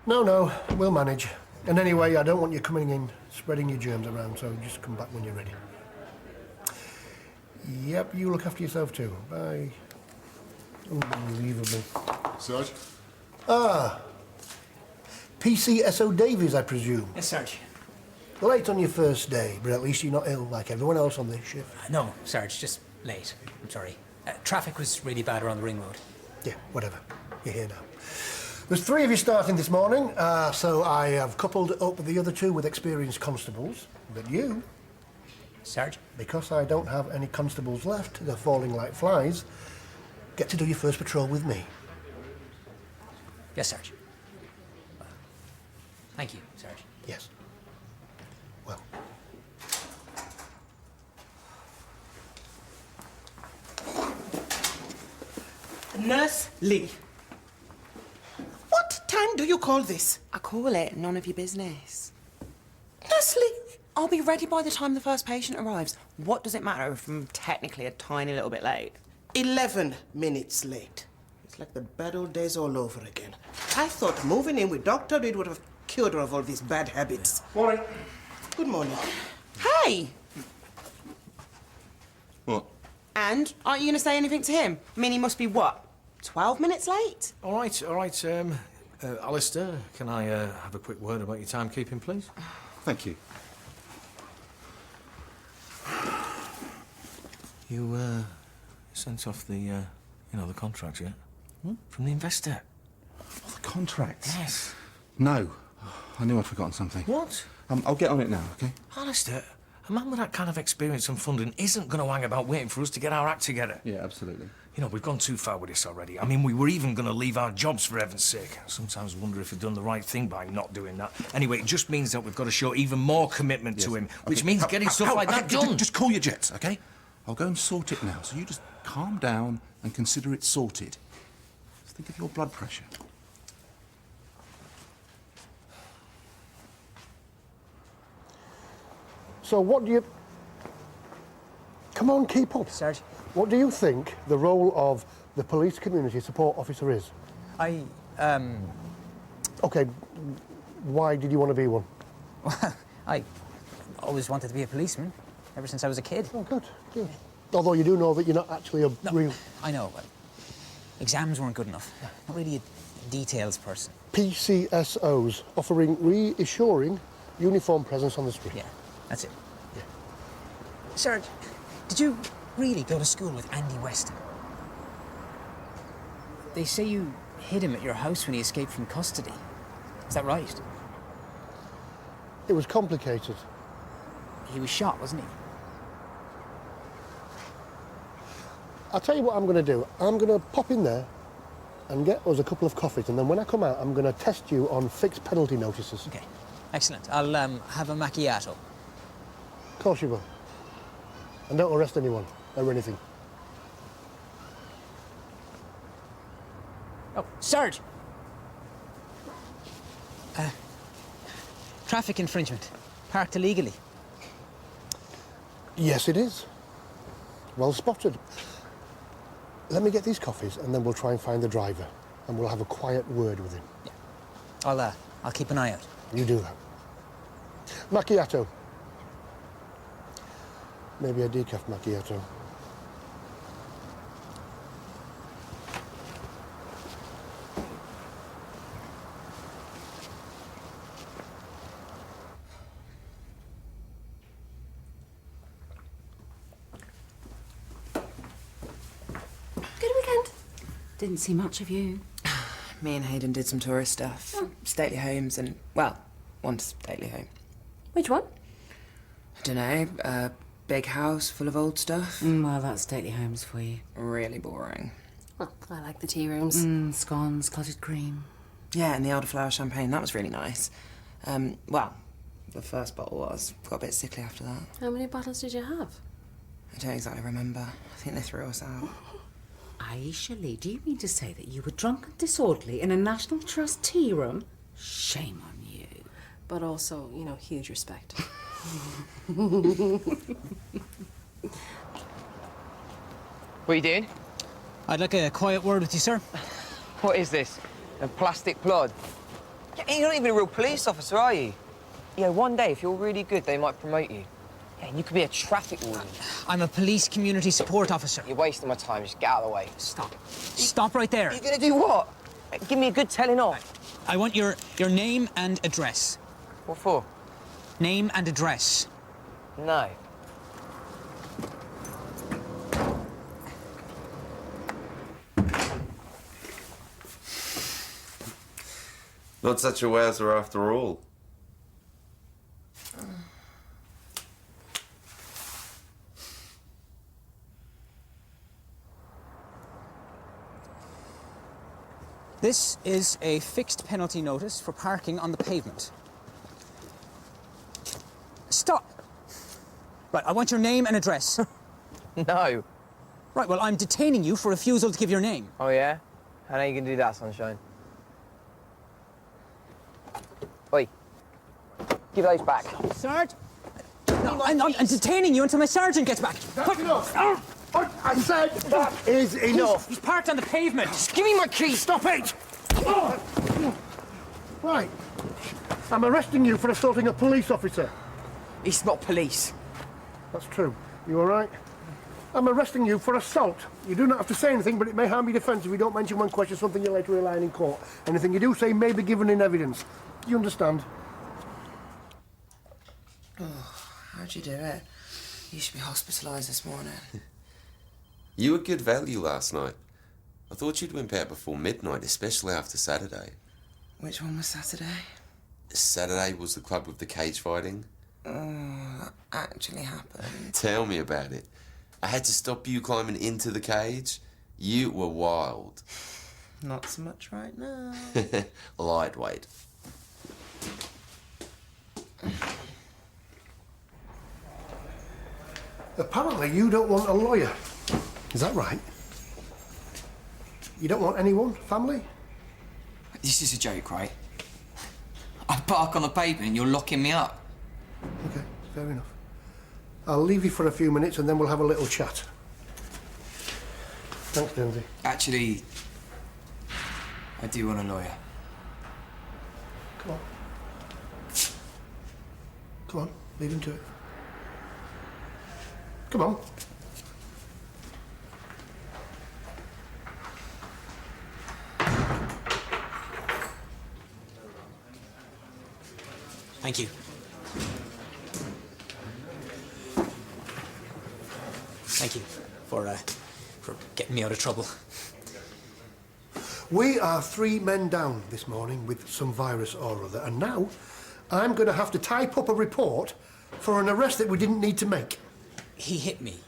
No, we'll manage. And anyway, I don't want you coming in spreading your germs around, so just come back when you're ready. Yep, you look after yourself too. Bye. Unbelievable. Sarge? Ah. PCSO Davies, I presume. Yes, Sarge. Late on your first day, but at least you're not ill like everyone else on this shift. No, Sarge, just late. I'm sorry. Traffic was really bad around the ring road. Yeah, whatever. You're here now. There's 3 of you starting this morning, so I have coupled up the other 2 with experienced constables. But you, Sarge? because I don't have any constables left, they're falling like flies, get to do your first patrol with me. Yes, Sarge. Thank you, Sarge. Yes. Well. Nurse Lee. What time do you call this? I call it none of your business. Nurse Lee. I'll be ready by the time the first patient arrives. What does it matter if I'm technically a tiny little bit late? 11 minutes late. It's like the bad old days all over again. I thought moving in with Dr. Reed would have cured her of all these bad habits. Morning. Good morning. Hey! What? And aren't you going to say anything to him? I mean, he must be, what, 12 minutes late? All right. Alistair, can I have a quick word about your timekeeping, please? Thank you. You, sent off the, the contract yet? From the investor? Oh, the contract? Yes. No. I knew I'd forgotten something. What? I'll get on it now, OK? Alistair, a man with that kind of experience and funding isn't going to hang about waiting for us to get our act together. Yeah, absolutely. You know, we've gone too far with this already. I mean, we were even going to leave our jobs for heaven's sake. I sometimes wonder if we've done the right thing by not doing that. Anyway, it just means that we've got to show even more commitment to him, which means getting stuff like that done. Just call your jets, OK? I'll go and sort it now, so you just calm down and consider it sorted. Just think of your blood pressure. So what do you... Come on, keep up. Sarge? What do you think the role of the police community support officer is? OK, why did you want to be one? I always wanted to be a policeman, ever since I was a kid. Oh, good. Although you do know that you're not actually a real... I know, but exams weren't good enough. Not really a details person. PCSOs, offering reassuring uniform presence on the street. Yeah, that's it. Yeah. Sarge, did you really go to school with Andy Weston? They say you hid him at your house when he escaped from custody. Is that right? It was complicated. He was shot, wasn't he? I'll tell you what I'm going to do. I'm going to pop in there and get us a couple of coffees, and then when I come out, I'm going to test you on fixed penalty notices. Okay, excellent. I'll have a macchiato. Of course you will. And don't arrest anyone or anything. Oh, Sarge! Traffic infringement. Parked illegally. Yes, it is. Well spotted. Let me get these coffees, and then we'll try and find the driver, and we'll have a quiet word with him. Yeah. I'll keep an eye out. You do that. Macchiato. Maybe a decaf macchiato. Good weekend. Didn't see much of you. Me and Hayden did some tourist stuff. Stately homes and, well, one stately home. Which one? I don't know, a big house full of old stuff. Well, that's stately homes for you. Really boring. Well, I like the tea rooms. Scones, clotted cream. Yeah, and the elderflower champagne, that was really nice. Well, the first bottle was. Got a bit sickly after that. How many bottles did you have? I don't exactly remember. I think they threw us out. Aisha Lee, do you mean to say that you were drunk and disorderly in a National Trust tea room? Shame on you. But also, you know, huge respect. What are you doing? I'd like a quiet word with you, sir. What is this? A plastic plod? Yeah, you're not even a real police officer, are you? Yeah, one day, if you're really good, they might promote you. Yeah, you could be a traffic warden. I'm a police community support officer. You're wasting my time. Just get out of the way. Stop. Stop right there. You're gonna do what? Give me a good telling off. I want your name and address. What for? Name and address. No. Not such a wowzer after all. This is a fixed penalty notice for parking on the pavement. Stop! Right, I want your name and address. No. Right, well, I'm detaining you for refusal to give your name. Oh, yeah? How are you gonna do that, Sunshine? Oi. Give those back. Sarge? No, I'm detaining you until my sergeant gets back. That's enough. What I said, that is enough. He's parked on the pavement. Just give me my keys. Stop it! Right. I'm arresting you for assaulting a police officer. It's not police. That's true. You all right? I'm arresting you for assault. You do not have to say anything, but it may harm your defence if you don't mention when questioned something you later rely on in court. Anything you do say may be given in evidence. Do you understand? Oh, how'd you do it? You should be hospitalised this morning. You were good value last night. I thought you'd wimp out before midnight, especially after Saturday. Which one was Saturday? Saturday was the club with the cage fighting. Oh, that actually happened. Tell me about it. I had to stop you climbing into the cage. You were wild. Not so much right now. Lightweight. Apparently you don't want a lawyer. Is that right? You don't want anyone? Family? This is a joke, right? I park on the pavement and you're locking me up. Okay, fair enough. I'll leave you for a few minutes and then we'll have a little chat. Thanks, Lindsay. Actually, I do want a lawyer. Come on. Come on, leave him to it. Come on. Thank you. Thank you for getting me out of trouble. We are 3 men down this morning with some virus or other, and now I'm going to have to type up a report for an arrest that we didn't need to make. He hit me.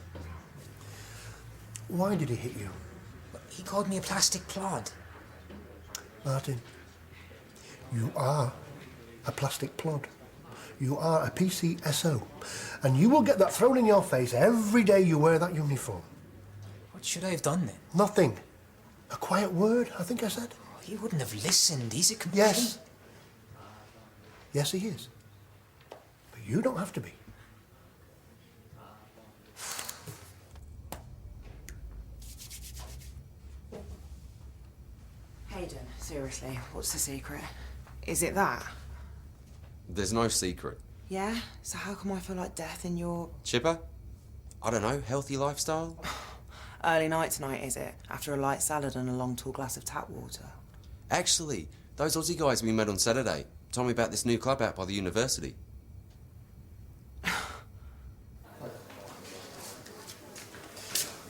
Why did he hit you? He called me a plastic plod. Martin, you are a plastic plod. You are a PCSO. And you will get that thrown in your face every day you wear that uniform. What should I have done then? Nothing. A quiet word, I think I said. He wouldn't have listened. He's a complete... Yes. Yes, he is. But you don't have to be. Hayden, seriously, what's the secret? Is it that? There's no secret. Yeah? So how come I feel like death in your... Chipper? I don't know, healthy lifestyle? Early night tonight, is it? After a light salad and a long, tall glass of tap water. Actually, those Aussie guys we met on Saturday told me about this new club out by the university.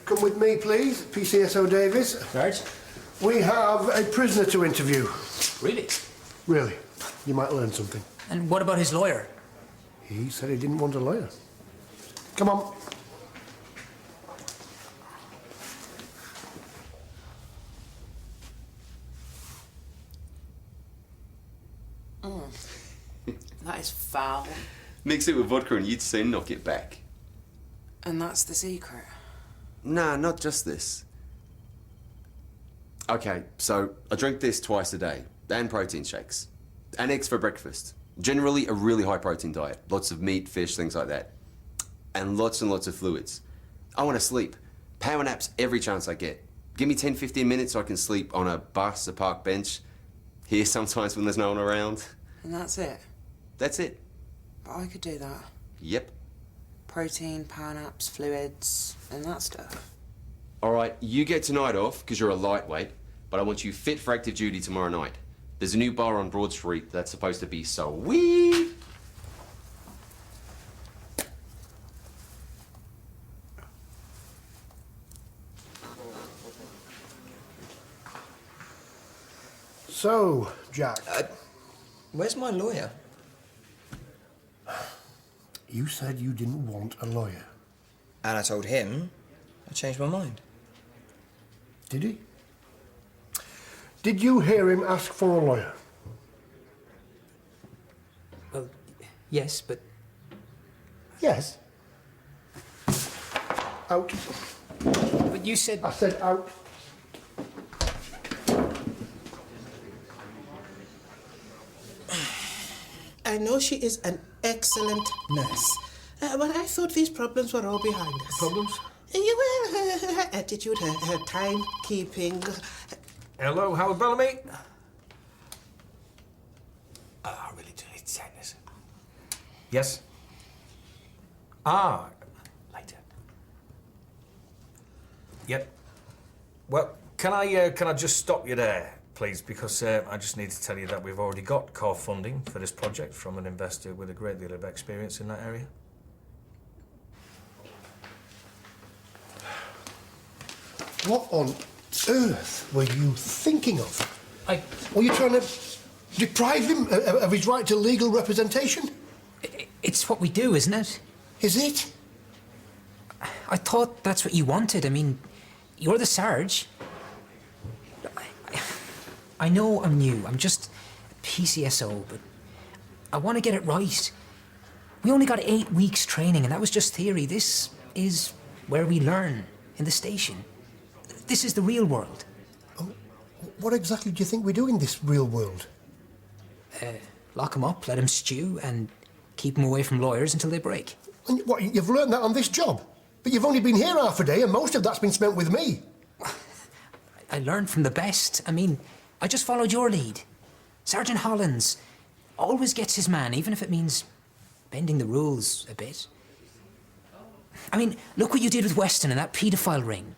Come with me, please, PCSO Davis. Sarge? We have a prisoner to interview. Really? Really? You might learn something. And what about his lawyer? He said he didn't want a lawyer. Come on. That is foul. Mix it with vodka and you'd soon knock it back. And that's the secret. Nah, not just this. Okay, so I drink this twice a day, and protein shakes. And eggs for breakfast. Generally a really high protein diet. Lots of meat, fish, things like that. And lots of fluids. I want to sleep. Power naps every chance I get. Give me 10, 15 minutes so I can sleep on a bus, a park bench. Here sometimes when there's no one around. And that's it. That's it. But I could do that. Yep. Protein, power naps, fluids, and that stuff. All right, you get tonight off because you're a lightweight, but I want you fit for active duty tomorrow night. There's a new bar on Broad Street that's supposed to be sweet. So, Jack. Where's my lawyer? You said you didn't want a lawyer. And I told him I changed my mind. Did he? Did you hear him ask for a lawyer? Well, yes, but Yes. Out. but you said I said out. I know she is an excellent nurse, but I thought these problems were all behind us. Problems? Well, her attitude, her timekeeping. Hello, Howard Bellamy? I really do need to take this. Yes? Later. Yep. Well, can I just stop you there, please? Because I just need to tell you that we've already got core funding for this project from an investor with a great deal of experience in that area. What on earth were you thinking of? Were you trying to deprive him of his right to legal representation? it's what we do, isn't it? Is it? I thought that's what you wanted. I mean, you're the Sarge. I know I'm new. I'm just a PCSO, but I want to get it right. We only got 8 weeks training, and that was just theory. This is where we learn, in the station. This is the real world. Oh, what exactly do you think we do in this real world? Lock 'em up, let 'em stew, and keep 'em away from lawyers until they break. And what, you've learned that on this job? But you've only been here half a day, and most of that's been spent with me. I learned from the best. I mean, I just followed your lead. Sergeant Hollins always gets his man, even if it means bending the rules a bit. I mean, look what you did with Weston and that paedophile ring.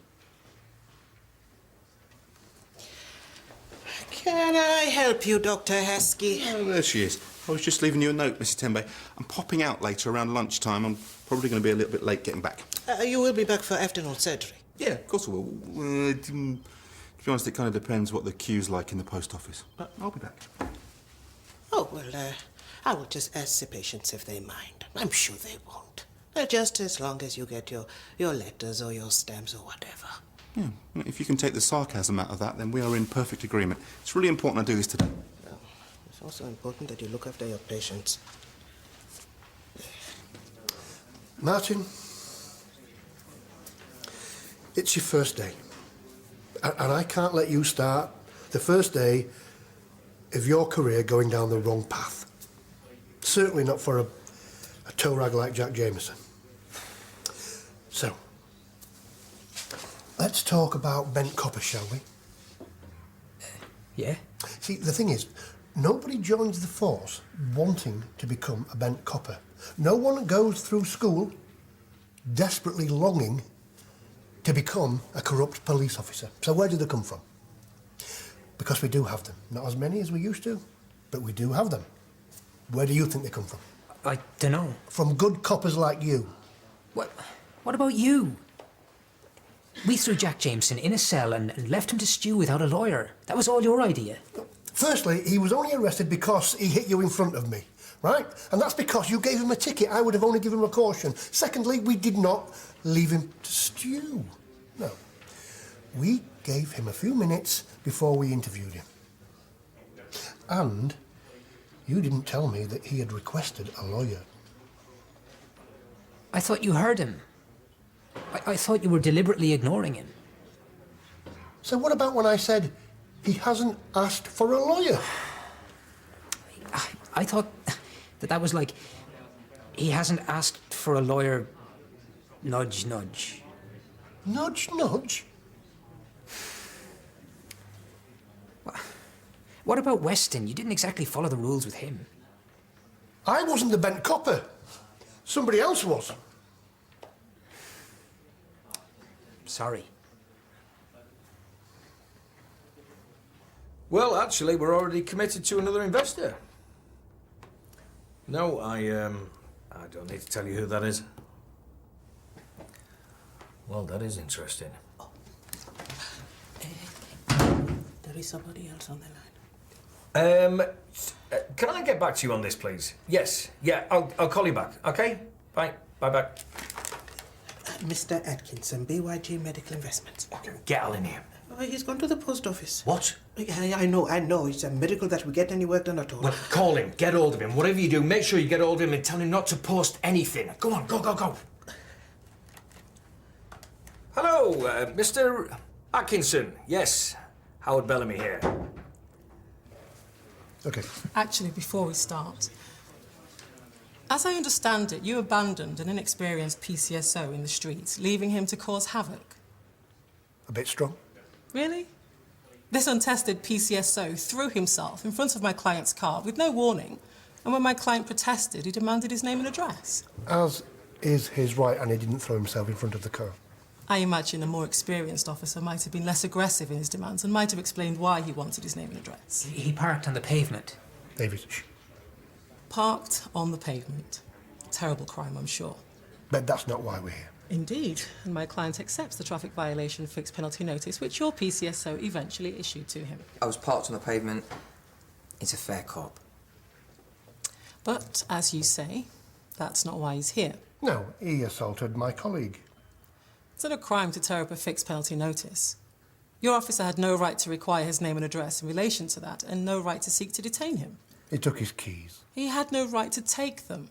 Can I help you, Dr. Heskey? Oh, there she is. I was just leaving you a note, Mrs. Tembe. I'm popping out later around lunchtime. I'm probably going to be a little bit late getting back. You will be back for afternoon surgery. Yeah, of course I will. To be honest, it kind of depends what the queue's like in the post office. But I'll be back. Oh, well, I will just ask the patients if they mind. I'm sure they won't. Just as long as you get your letters or your stamps or whatever. Yeah, if you can take the sarcasm out of that, then we are in perfect agreement. It's really important I do this today. Well, it's also important that you look after your patients. Martin, it's your first day. And I can't let you start the first day of your career going down the wrong path. Certainly not for a toe rag like Jack Jameson. So, let's talk about bent copper, shall we? Yeah? See, the thing is, nobody joins the force wanting to become a bent copper. No one goes through school desperately longing to become a corrupt police officer. So where do they come from? Because we do have them. Not as many as we used to, but we do have them. Where do you think they come from? I don't know. From good coppers like you. What about you? We threw Jack Jameson in a cell and left him to stew without a lawyer. That was all your idea. Firstly, he was only arrested because he hit you in front of me, right? And that's because you gave him a ticket. I would have only given him a caution. Secondly, we did not leave him to stew. No. We gave him a few minutes before we interviewed him. And you didn't tell me that he had requested a lawyer. I thought you heard him. I thought you were deliberately ignoring him. So what about when I said he hasn't asked for a lawyer? I thought that was like, he hasn't asked for a lawyer, nudge, nudge. Nudge, nudge? What about Weston? You didn't exactly follow the rules with him. I wasn't the bent copper. Somebody else was. Sorry. Well, actually, we're already committed to another investor. No, I don't need to tell you who that is. Well, that is interesting. There is somebody else on the line. Can I get back to you on this, please? Yes. Yeah, I'll call you back. Okay. Bye. Bye. Mr. Atkinson, BYG Medical Investments. Okay. Get Al in here. Oh, he's gone to the post office. What? I know. It's a miracle that we get any work done at all. Well, call him. Get hold of him. Whatever you do, make sure you get hold of him and tell him not to post anything. Go on. Go. Hello, Mr. Atkinson. Yes. Howard Bellamy here. Okay. Actually, before we start, as I understand it, you abandoned an inexperienced PCSO in the streets, leaving him to cause havoc. A bit strong. Really? This untested PCSO threw himself in front of my client's car with no warning, and when my client protested, he demanded his name and address. As is his right, and he didn't throw himself in front of the car. I imagine a more experienced officer might have been less aggressive in his demands and might have explained why he wanted his name and address. He parked on the pavement. David, shh. Parked on the pavement. Terrible crime, I'm sure. But that's not why we're here. Indeed, and my client accepts the traffic violation fixed penalty notice which your PCSO eventually issued to him. I was parked on the pavement. It's a fair cop. But, as you say, that's not why he's here. No, he assaulted my colleague. It's not a crime to tear up a fixed penalty notice. Your officer had no right to require his name and address in relation to that, and no right to seek to detain him. He took his keys. He had no right to take them.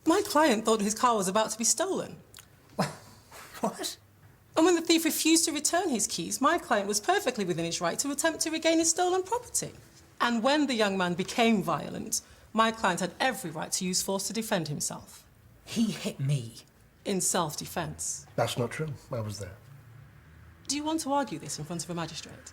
My client thought his car was about to be stolen. What? And when the thief refused to return his keys, my client was perfectly within his right to attempt to regain his stolen property. And when the young man became violent, my client had every right to use force to defend himself. He hit me. In self-defense. That's not true. I was there. Do you want to argue this in front of a magistrate?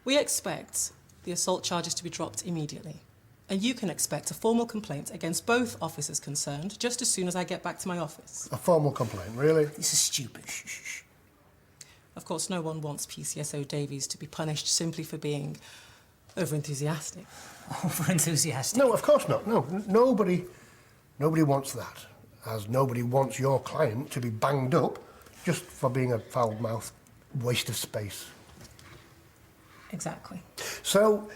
We expect the assault charges to be dropped immediately. And you can expect a formal complaint against both officers concerned just as soon as I get back to my office. A formal complaint, really? This is stupid. Shh. Of course, no one wants PCSO Davies to be punished simply for being over-enthusiastic. Over-enthusiastic? No, of course not. No, nobody wants that. As nobody wants your client to be banged up just for being a foul-mouthed waste of space. Exactly. So,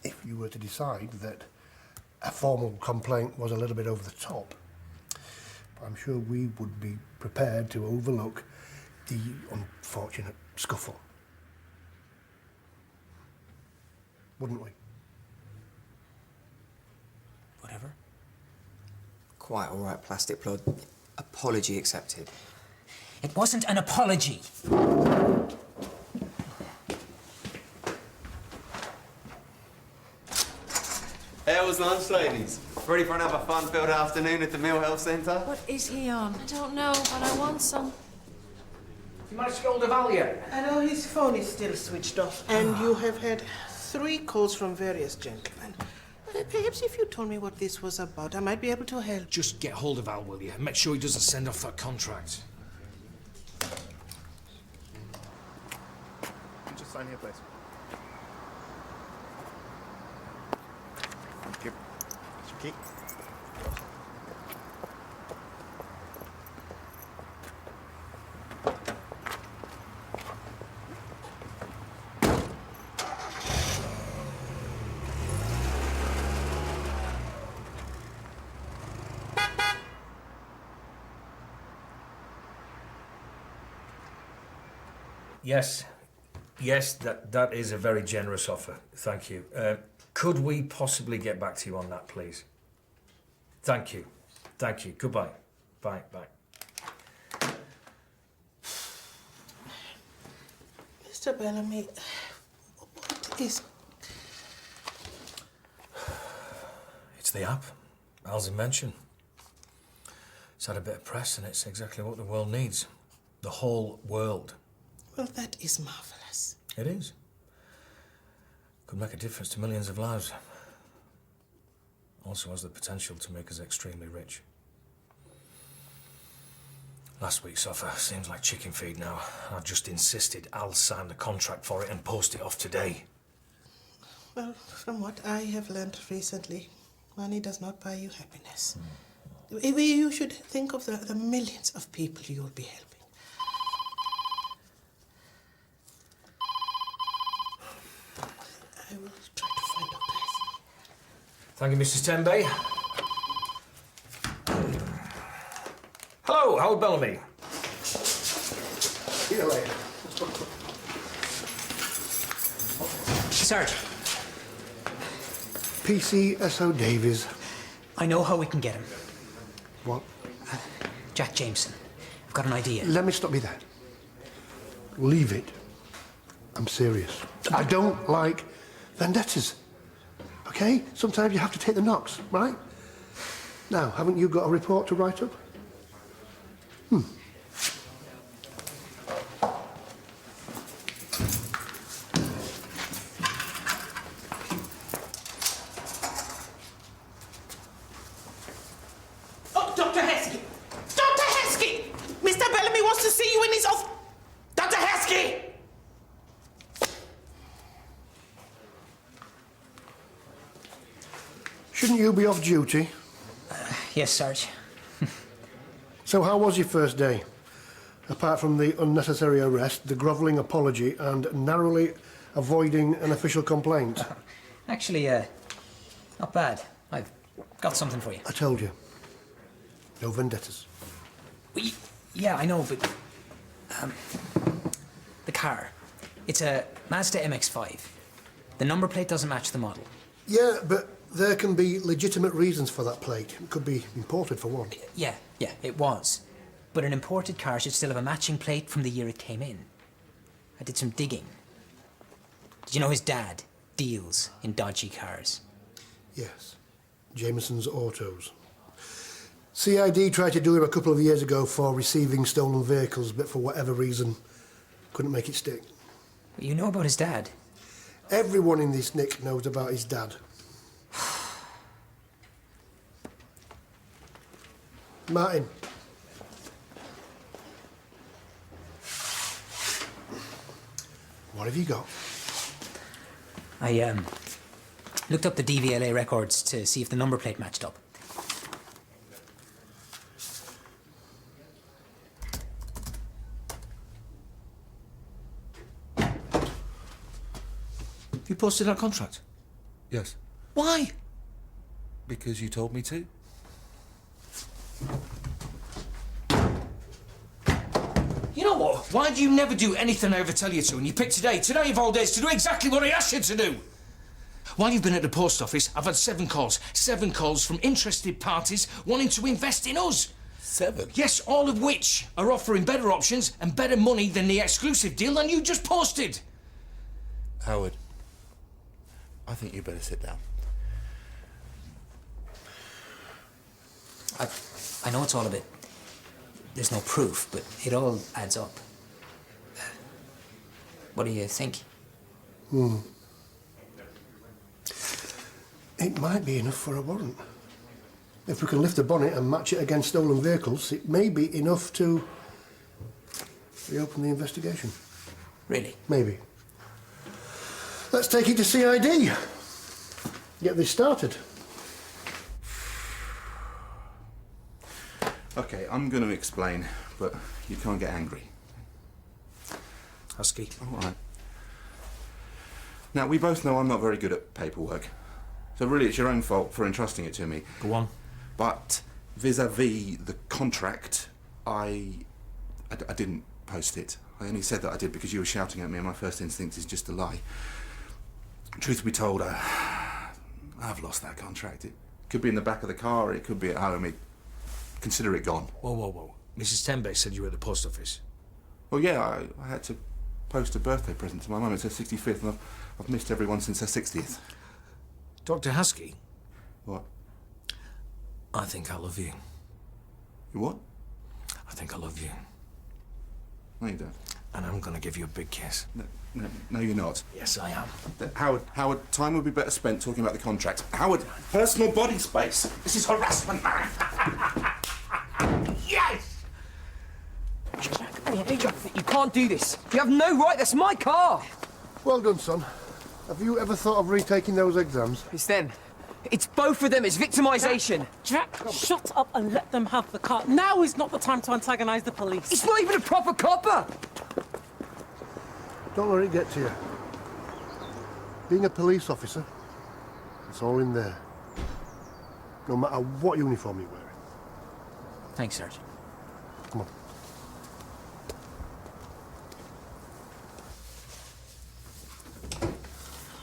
if you were to decide that a formal complaint was a little bit over the top, I'm sure we would be prepared to overlook the unfortunate scuffle. Wouldn't we? Whatever. Quite all right, plastic plod. Apology accepted. It wasn't an apology. How was lunch, ladies? Ready for another fun-filled afternoon at the Mill Health Centre? What is he on? I don't know, but I want some. You managed to get hold of Al yet? I know his phone is still switched off, and you have had 3 calls from various gentlemen. Perhaps if you told me what this was about, I might be able to help. Just get hold of Al, will you? Make sure he doesn't send off that contract. Just sign here, please. Thank you. That's your key. Yes, that is a very generous offer. Thank you. Could we possibly get back to you on that, please? Thank you. Goodbye. Bye. Mr. Bellamy, what is... It's the app. Al's invention. It's had a bit of press and it's exactly what the world needs. The whole world. Well, that is marvellous. It is. Could make a difference to millions of lives. Also has the potential to make us extremely rich. Last week's offer seems like chicken feed now. I've just insisted Al sign the contract for it and post it off today. Well, from what I have learned recently, money does not buy you happiness. You should think of the millions of people you will be helping. I will try to find out this. Thank you, Mrs. Tenbay. Hello, Howard Bellamy. See you later. Sarge, PCSO Davies. I know how we can get him. What? Jack Jameson. I've got an idea. Let me stop you there. Leave it. I'm serious. I don't like vendettas. Okay? Sometimes you have to take the knocks, right? Now, haven't you got a report to write up? Oh, Dr. Heskey! Dr. Heskey! Mr. Bellamy wants to see you in his office. Dr. Heskey! Shouldn't you be off duty? Yes, Sarge. So how was your first day? Apart from the unnecessary arrest, the grovelling apology and narrowly avoiding an official complaint. Actually, not bad. I've got something for you. I told you. No vendettas. Yeah, I know, but... the car. It's a Mazda MX-5. The number plate doesn't match the model. Yeah, but there can be legitimate reasons for that plate. It could be imported, for one. Yeah, it was. But an imported car should still have a matching plate from the year it came in. I did some digging. Did you know his dad deals in dodgy cars? Yes. Jameson's Autos. CID tried to do him a couple of years ago for receiving stolen vehicles, but for whatever reason, couldn't make it stick. You know about his dad? Everyone in this nick knows about his dad. Martin. What have you got? I, looked up the DVLA records to see if the number plate matched up. You posted that contract? Yes. Why? Because you told me to. You know what? Why do you never do anything I ever tell you to? And you pick today of all days, to do exactly what I asked you to do. While you've been at the post office, I've had 7 calls. 7 calls from interested parties wanting to invest in us. 7? Yes, all of which are offering better options and better money than the exclusive deal that you just posted. Howard, I think you better sit down. I know it's all a bit... There's no proof, but it all adds up. What do you think? It might be enough for a warrant. If we can lift the bonnet and match it against stolen vehicles, it may be enough to reopen the investigation. Really? Maybe. Let's take it to CID. Get this started. Okay, I'm going to explain, but you can't get angry. Husky. All right. Now, we both know I'm not very good at paperwork. So really, it's your own fault for entrusting it to me. Go on. But vis-à-vis the contract, I didn't post it. I only said that I did because you were shouting at me and my first instinct is just to lie. Truth be told, I've lost that contract. It could be in the back of the car, it could be at home. Consider it gone. Whoa. Mrs. Tenbay said you were at the post office. Well, yeah, I had to post a birthday present to my mum. It's her 65th, and I've missed everyone since her 60th. Dr. Husky, What? I think I love you. You what? I think I love you. No, you don't. and I'm gonna give you a big kiss. No, you're not. Yes, I am. Howard, time would be better spent talking about the contract. Howard, personal body space. This is harassment, man. Yes! Jack, you can't do this. You have no right. That's my car. Well done, son. Have you ever thought of retaking those exams? It's them. It's both of them. It's victimisation. Jack, shut up and let them have the car. Now is not the time to antagonise the police. It's not even a proper copper. Don't let it get to you. Being a police officer, it's all in there. No matter what uniform you're wearing. Thanks, Sergeant. Come on.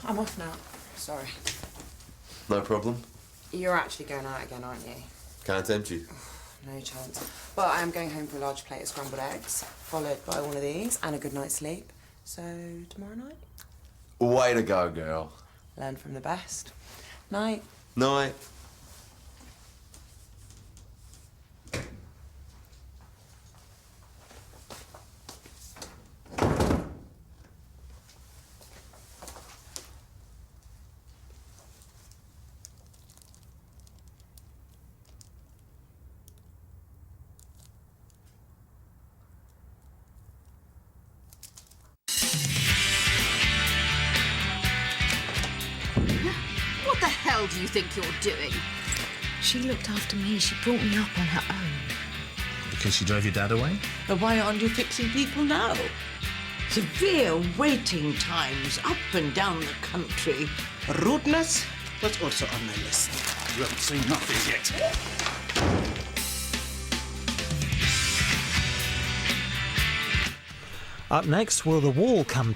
I'm off now. Sorry. No problem. You're actually going out again, aren't you? Can't tempt you. No chance. But I am going home for a large plate of scrambled eggs, followed by one of these and a good night's sleep. So, tomorrow night? Way to go, girl. Learn from the best. Night. Night. What the hell do you think you're doing? She looked after me. She brought me up on her own. Because she drove your dad away? But why aren't you fixing people now? Severe waiting times up and down the country. Rudeness was also on my list. You haven't seen nothing yet. Up next, will the wall come